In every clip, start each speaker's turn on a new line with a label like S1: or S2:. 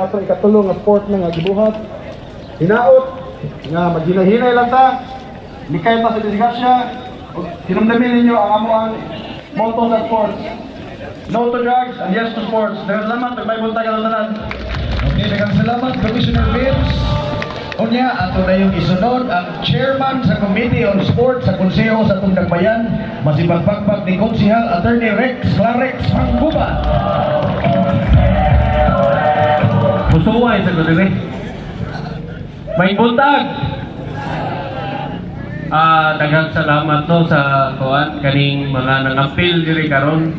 S1: ato ikatulong nga sport na nga gibuhat. Hinaot nga maghinay-hinay lang ta. Likay ta sa disgrasya. Tinamdamin ninyo ang amuang motto sa sports. No to drugs and yes to sports. Daghang salamat, nagbay bunta ka ng tanan.
S2: Okay, daghang salamat, Commissioner Vince. Unya, ato na yung isunod ang chairman sa Committee on Sports sa Konseho sa Tundagbayan, masipagpagpag ni Konsehal Attorney Rex Clarex Manggubat.
S3: Pusuway sa gudiri. May buntag. Daghang salamat no sa kuan kaning mga nangapil diri karon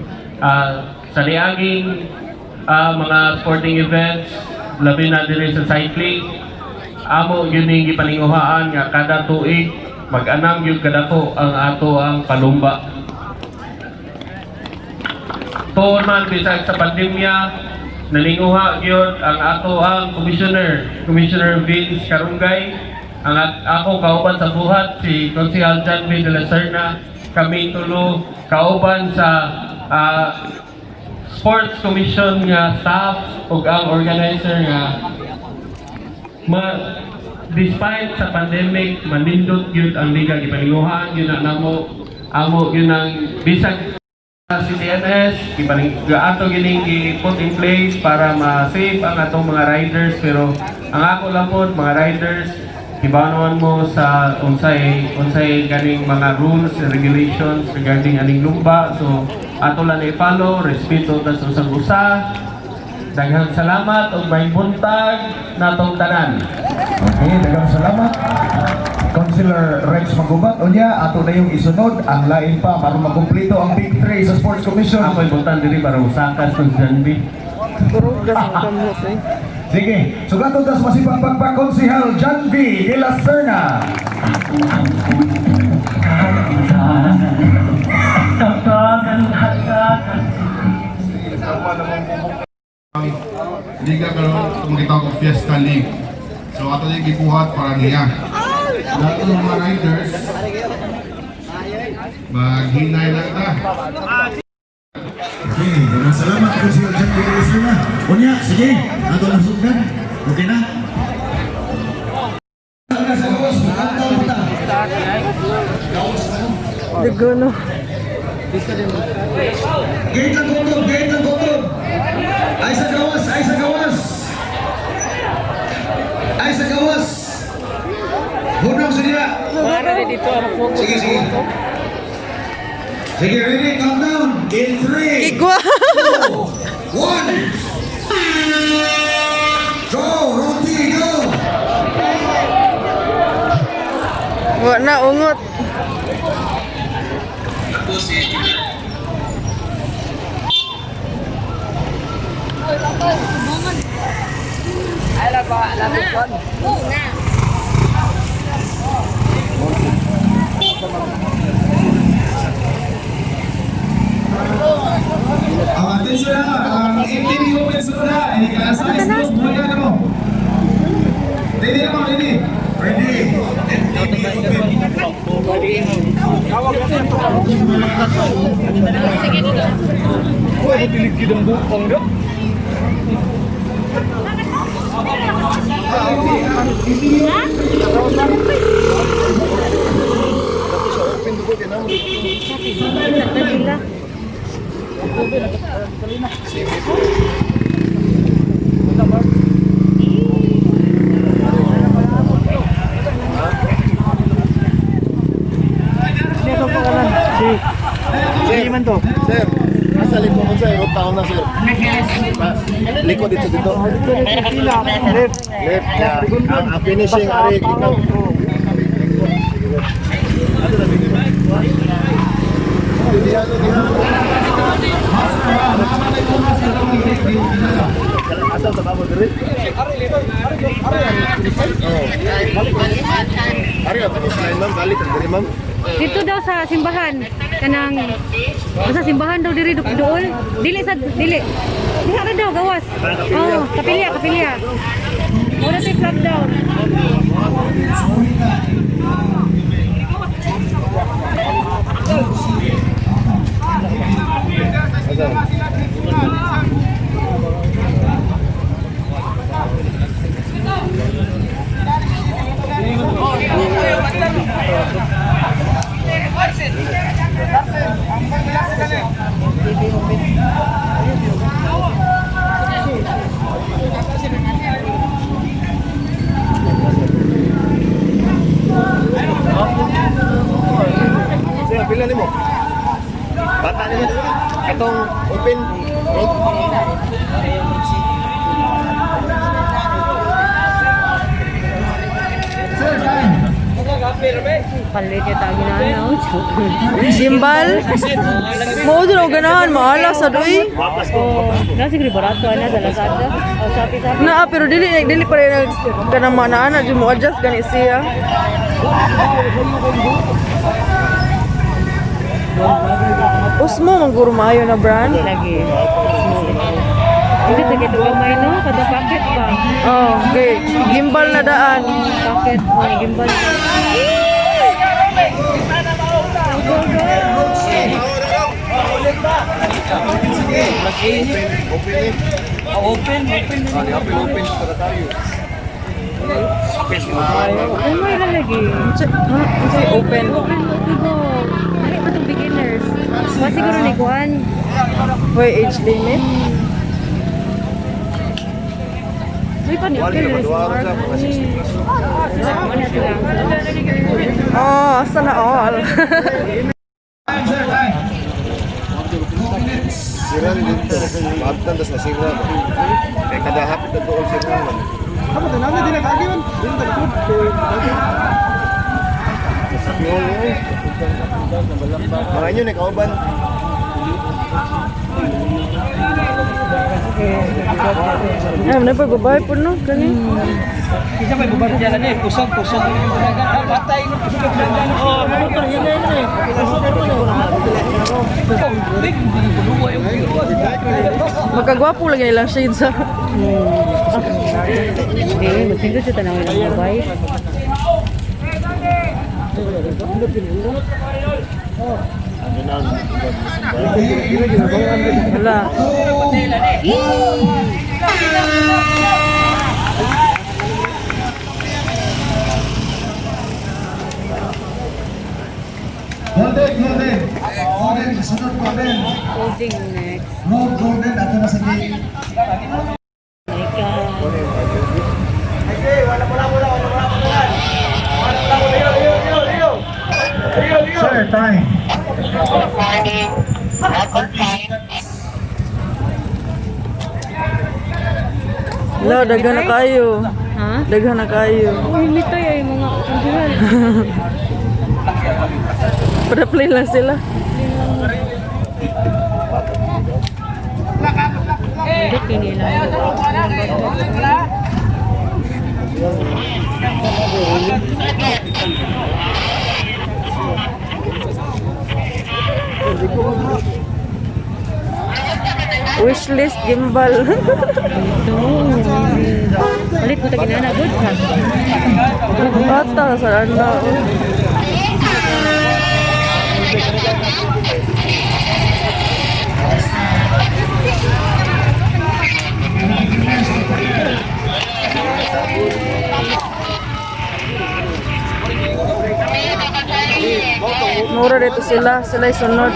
S3: sa liaging mga sporting events, labi na diri sa cycling. Amo yun yung gipalinguhaan nga kada tuig mag-anam yung kadako ang ato ang palumba. Tuon man bisag sa pandemya, nalinguha yun ang ato ang Commissioner Vince Carungay, ang ako kauban sa buhat si Konsehal John B. de la Serna, kami tulo kauban sa Sports Commission nga staff ug ang organizer nga despite sa pandemic, manindot yun ang liga gipalinguhan yun ang amo yun ang bisag sa CTNS ato gining i-put in place para ma-save ang atong mga riders, pero ang ako lang po mga riders ibanawan mo sa unsay ganing mga rules and regulations regarding aning lumba, so ato lang i-follow, respeto tas usag-usa. Daghang salamat ug may buntag natong tanan.
S2: Okay, daghang salamat, Councilor Rex Manggubat. Unya, ato na yung isunod ang lain pa para makumpleto ang Big 3 sa Sports Commission.
S3: Ako'y buntan diri para usakas ng Janbi.
S2: Sige, sugaton tas masipagpagpag Konsehal John B. de la Serna.
S4: Liga karon kung gitawag og Fiesta League. So ato yung gibuhat para niya. Lahat ng mga riders maghinay lang ta.
S2: Okay, daghang salamat Konsehal John B. de la Serna. Unya, sige, ato lang sugdan. Okay na?
S5: Dagono.
S2: Gate lang kutob, gate lang kutob. Ay sa gawas, ay sa gawas. Ay sa gawas. Hunong sa niya. Sige, sige. Sige, ready, countdown. In 3,
S5: Igwa.
S2: 2, 1. Go, Roti, go.
S5: Wa na ungot.
S2: Attention na, ang MTV Open sunod na. Hindi ka nasa ice mo yan mo. Ready naman, ready. Ready. MTV Open.
S1: Uy, tilig-tilig ang bukong do.
S4: Man to. Sir, nasa likod mo sir, taon na sir. Likod dito dito. Left. Left. Ang finishing ari ikaw. Asa sa babo diri? Ari ato ni ma'am, balik diri ma'am.
S6: Dito daw sa simbahan kanang sa simbahan daw diri dool dili diha ra daw gawas. Oh, kapilya muna si flag down.
S4: Sir, pila nimo? Bata niya. Itong open.
S6: Palit niya tayo na ano.
S5: Gimbal. Mo dito ganahan maala sa doy.
S6: Oh, nasa siguro barato na sa Lazada. O Shopee.
S5: Na pero dili pa rin kanang mana di mo adjust gani siya. Usmo mangguro maayo na brand.
S6: Lagi. Hindi sa kito gamay no, kada packet ba?
S5: Oh, okay. Gimbal na daan.
S6: Packet mo gimbal.
S4: Open para tayo.
S6: Ano may lalagi?
S5: Kasi open.
S6: Open mo. Ay, itong beginners. Mas siguro ni Kuan.
S5: Why age limit?
S6: May pa-beginners. Ano sila?
S5: Oh, sana all.
S4: Sira rin dito. Maabtan tas nasira. Kaya kada hapit na doon sira naman.
S1: Kamu tenang din nag-agiwan. Din tagpud.
S4: Mga inyo ni kauban.
S5: Ay, na pa babay po no kani.
S7: Isa may bubar jalan eh, kusog. Patay no kusog dagan. Oh, motor yan eh. Big buluwa yung
S5: Magkagwapo lagi nilang shades sa.
S6: Hindi, masinggo siya tanawin ang babay.
S5: Wala.
S2: Golden, sunod golden.
S6: Holding next.
S2: Road golden, ato na sa gate. Sir, time.
S5: Wala, daghan na kayo.
S6: Ha?
S5: Daghan na kayo.
S6: Limit tayo yung mga kandihan.
S5: Para play lang sila.
S6: Hindi, kinilang.
S5: Wishlist gimbal.
S6: Ito. Palit mo tagin na good ka.
S5: Bata sa ano. Mura dito sila sunod.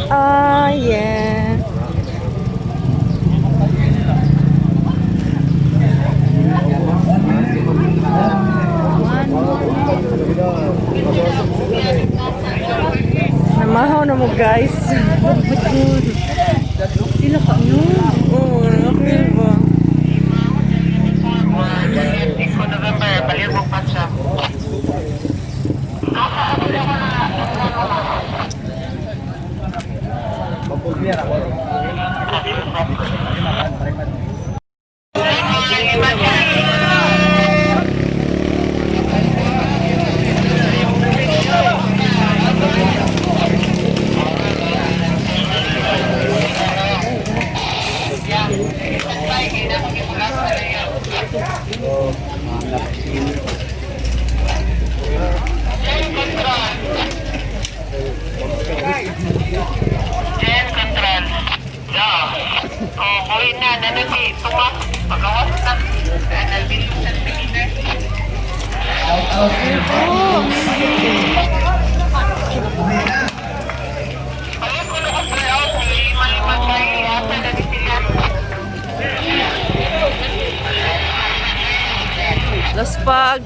S5: Ah, yeah. Namahaw na mo guys.
S6: Sila ka no.
S5: Oo, okay ba? Laspag.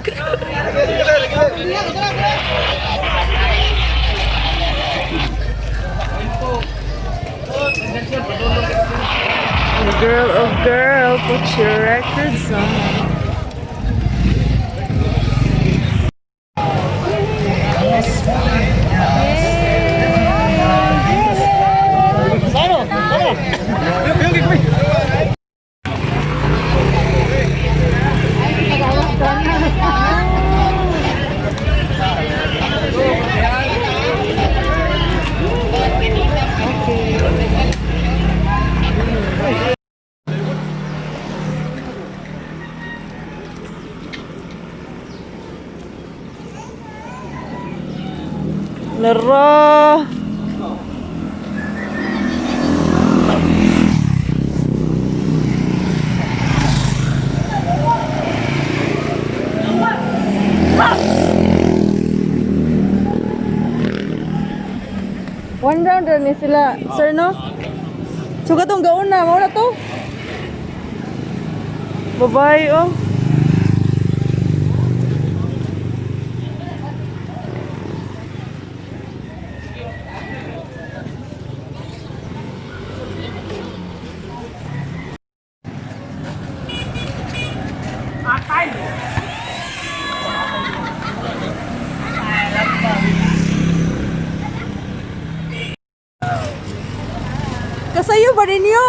S5: Girl, oh girl, put your records on. Laro. One round rin ni sila, sir, no? Suga tong gaon na, mauna to. Babae, oh. Kasayo ba ninyo?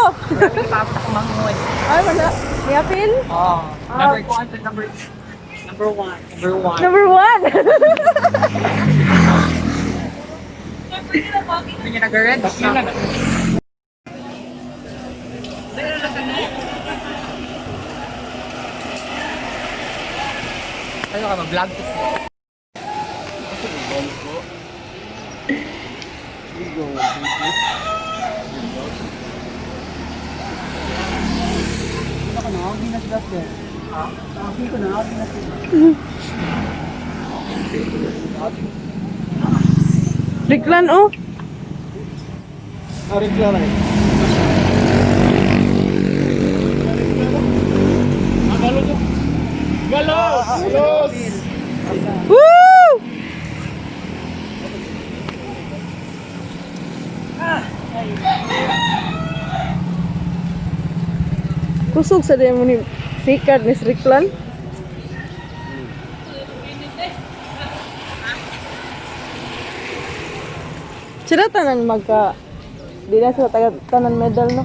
S5: Ay, wala. May apil?
S7: Number one.
S5: Number one.
S7: Hindi niya nag-red. Ano ka mag-vlog?
S5: Riklan, oh. Woo! Kusog sa demo ni sikat ni Riklan. Sila tanan magka di na sila tanan medal, no?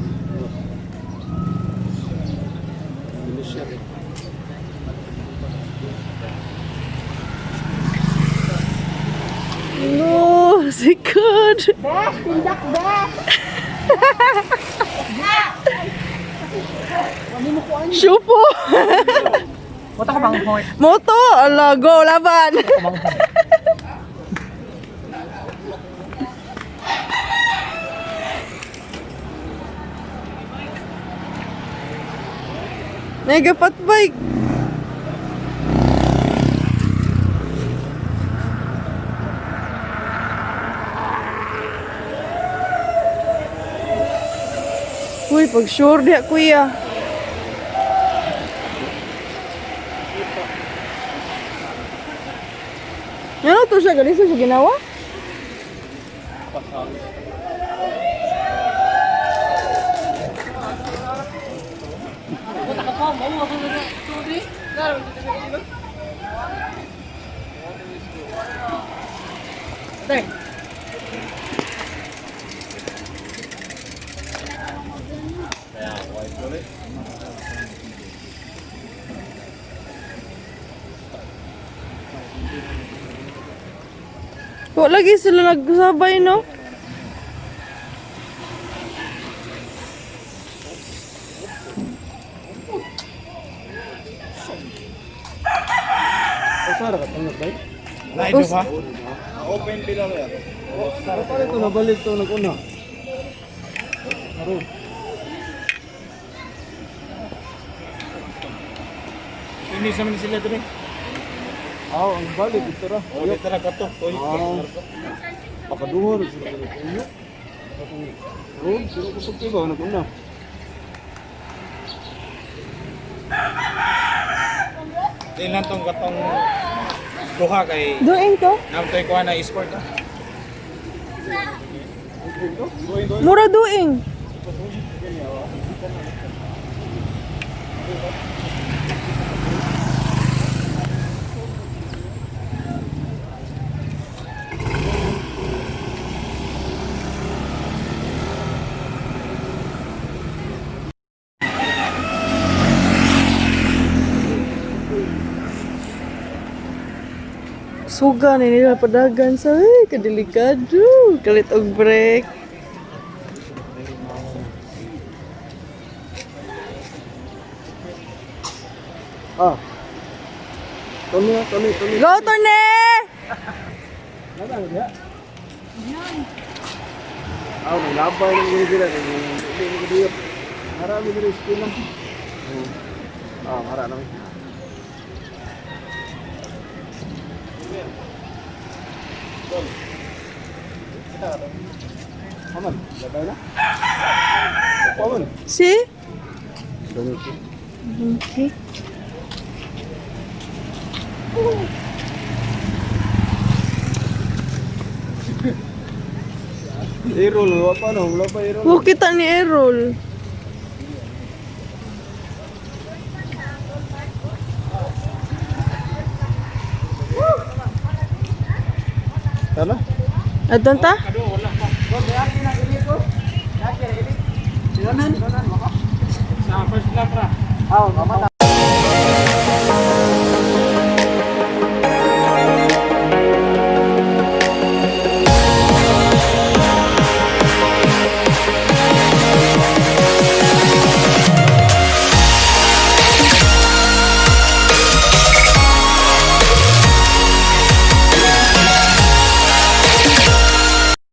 S5: No, sikat. Syupo.
S7: Moto ka bang point?
S5: Moto, ala, go, laban. Nagapat bike. Uy, pag sure diya, kuya. Ano to siya? Ganito siya ginawa? Kok lagi sila nagsabay, no?
S4: Live ba? Open bilang yan.
S1: Para ito, nabalik ito, nag-una. Aron.
S4: Finish naman sila ito
S1: ang balik dito ra.
S4: Oh, dito na kato.
S1: Pakaduhor sila ko inyo. Oh, sino ko sugti ba na kuna?
S4: Di lang tong katong duha kay
S5: Duing to?
S4: namtoy ko na sport ha.
S5: Mura duing. Suga ni nila padagan sa kadelikado. Kalit og break.
S1: Ah. Tony.
S5: Go, Tone!
S1: Nada dia. Ah, nang labay ng gila hindi dia. Marami diri skin lang. Ah, marami. Aman, labay na. Aman.
S5: See?
S1: Doniki.
S5: Okay.
S1: Errol, apa no? Wala pa Errol.
S5: Huwag kita ni Errol.
S1: Tara.
S5: Adon ta?
S7: Sa first lap ra.
S1: Ah, mama.